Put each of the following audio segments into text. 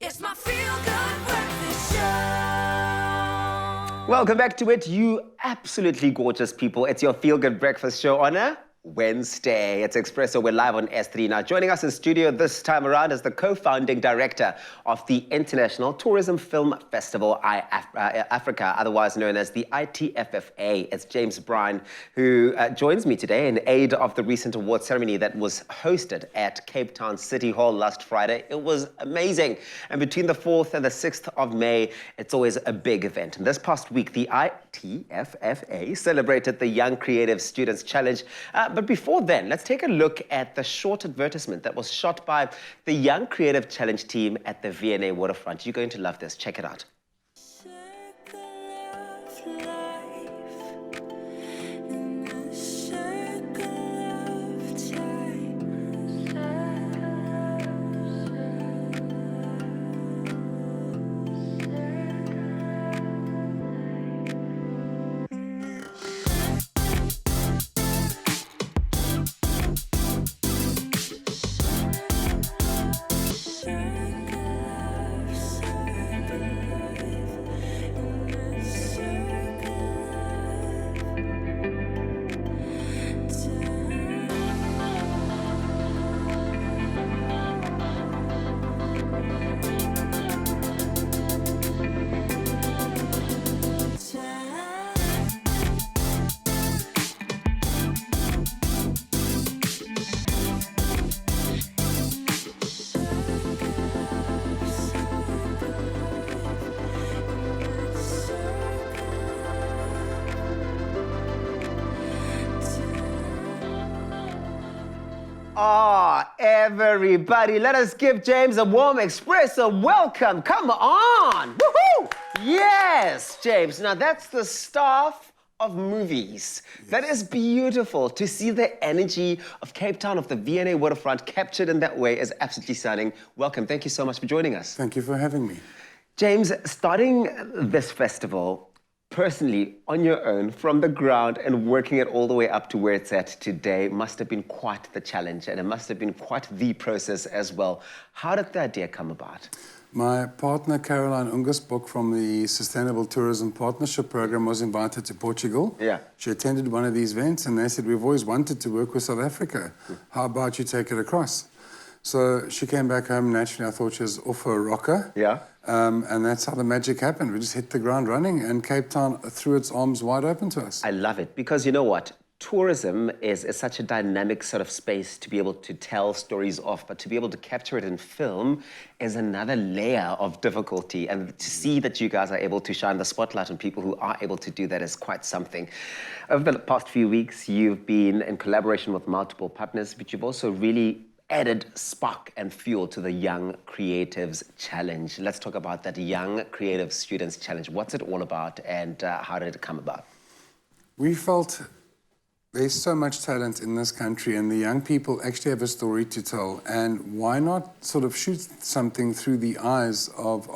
It's my feel-good breakfast show. Welcome back to it, you absolutely gorgeous people. It's your feel-good breakfast show on a Wednesday. It's Expresso. We're live on S3. Now, joining us in studio this time around is the co-founding director of the International Tourism Film Festival, Africa, otherwise known as the ITFFA. It's James Bryan, who joins me today in aid of the recent award ceremony that was hosted at Cape Town City Hall last Friday. It was amazing. And between the 4th and the 6th of May, it's always a big event. And this past week, the ITFFA celebrated the Young Creative Students Challenge. But before then, let's take a look at the short advertisement that was shot by the Young Creative Challenge team at the V&A Waterfront. You're going to love this. Check it out. Everybody, let us give James a warm Expresso welcome. Come on. Woohoo! Yes, James. Now, that's the staff of movies. Yes. That is beautiful. To see the energy of Cape Town, of the V&A Waterfront captured in that way is absolutely stunning. Welcome. Thank you so much for joining us. Thank you for having me. James, starting this festival, personally, on your own, from the ground and working it all the way up to where it's at today must have been quite the challenge, and it must have been quite the process as well. How did the idea come about? My partner, Caroline Ungersbok from the Sustainable Tourism Partnership Program, was invited to Portugal. Yeah. She attended one of these events and they said, we've always wanted to work with South Africa. How about you take it across? So she came back home. Naturally, I thought she was off her rocker. Yeah. And that's how the magic happened. We just hit the ground running and Cape Town threw its arms wide open to us. I love it because you know what? Tourism is such a dynamic sort of space to be able to tell stories of, but to be able to capture it in film is another layer of difficulty. And to see that you guys are able to shine the spotlight on people who are able to do that is quite something. Over the past few weeks, you've been in collaboration with multiple partners, but you've also really added spark and fuel to the Young Creatives Challenge. Let's talk about that Young Creative Students Challenge. What's it all about and how did it come about? We felt there's so much talent in this country and the young people actually have a story to tell, and why not sort of shoot something through the eyes of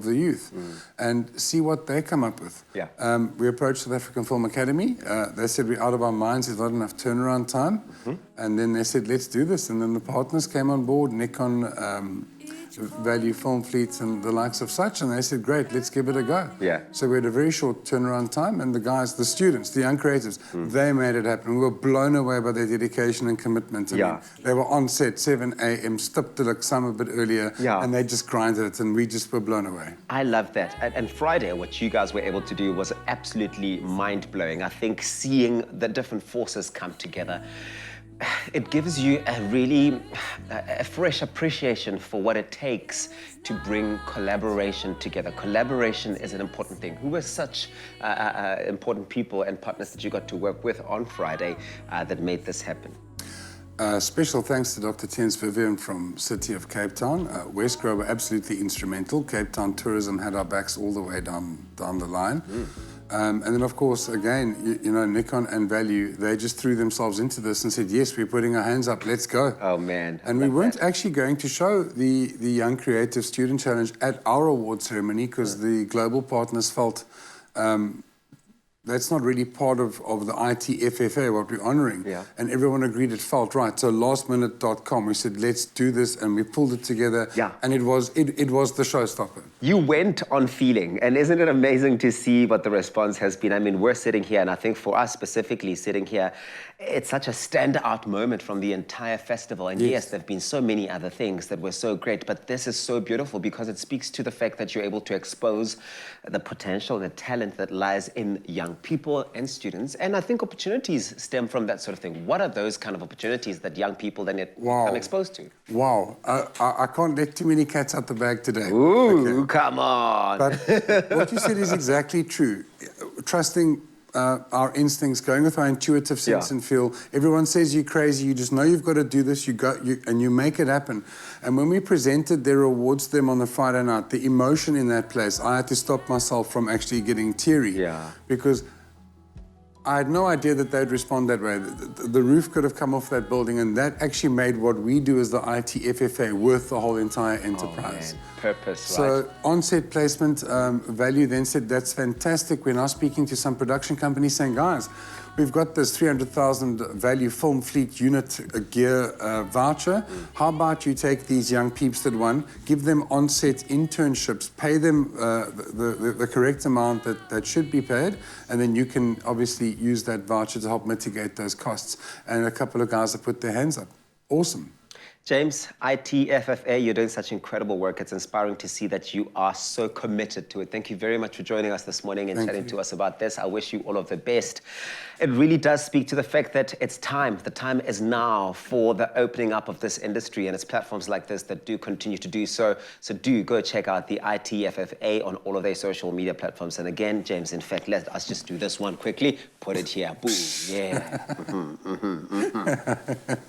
the youth and see what they come up with. Yeah. We approached South African Film Academy. They said we're out of our minds, there's not enough turnaround time. And then they said, let's do this. And then the partners came on board, Nikon, Value Film Fleets and the likes of such, and they said, great, let's give it a go. Yeah. So we had a very short turnaround time, and the guys, the students, the young creatives, they made it happen. We were blown away by their dedication and commitment. I mean, they were on set 7 a.m., stiptelik, some a bit earlier, and they just grinded it, and we just were blown away. I love that. And Friday, what you guys were able to do was absolutely mind-blowing. I think seeing the different forces come together, it gives you a fresh appreciation for what it takes to bring collaboration together. Collaboration is an important thing. Who were such important people and partners that you got to work with on Friday that made this happen? Special thanks to Dr. Tens Vivian from City of Cape Town. Westgrow were absolutely instrumental. Cape Town Tourism had our backs all the way down the line. And then, of course, again, you know, Nikon and Value, they just threw themselves into this and said, yes, we're putting our hands up, let's go. Oh, man. And we weren't actually going to show the Young Creative Student Challenge at our award ceremony because the global partners felt that's not really part of the ITFFA, what we're honouring. Yeah. And everyone agreed it felt right. So lastminute.com, we said, let's do this, and we pulled it together. Yeah. And it was the showstopper. You went on feeling, and isn't it amazing to see what the response has been? I mean, we're sitting here, and I think for us specifically sitting here, it's such a standout moment from the entire festival. And yes, there have been so many other things that were so great, but this is so beautiful because it speaks to the fact that you're able to expose the potential, the talent that lies in young people and students. And I think opportunities stem from that sort of thing. What are those kind of opportunities that young people then become exposed to? Wow. I can't let too many cats out the bag today. Ooh, come on. But what you said is exactly true. Trusting our instincts, going with our intuitive sense and feel. Everyone says you're crazy, you just know you've got to do this, and you make it happen. And when we presented their awards to them on the Friday night, the emotion in that place, I had to stop myself from actually getting teary. Yeah. Because I had no idea that they'd respond that way. The roof could have come off that building, and that actually made what we do as the ITFFA worth the whole entire enterprise. Oh, man. Purpose, so, right? on-set placement value then said, that's fantastic. We're now speaking to some production companies saying, guys, we've got this 300,000 value film fleet unit gear voucher. How about you take these young peeps that won, give them on-set internships, pay them the correct amount that should be paid, and then you can obviously use that voucher to help mitigate those costs. And a couple of guys have put their hands up. Awesome. James, ITFFA, you're doing such incredible work. It's inspiring to see that you are so committed to it. Thank you very much for joining us this morning and chatting to us about this. I wish you all of the best. It really does speak to the fact that it's time. The time is now for the opening up of this industry, and it's platforms like this that do continue to do so. So do go check out the ITFFA on all of their social media platforms. And again, James, in fact, let us just do this one quickly. Put it here. Boom. Yeah.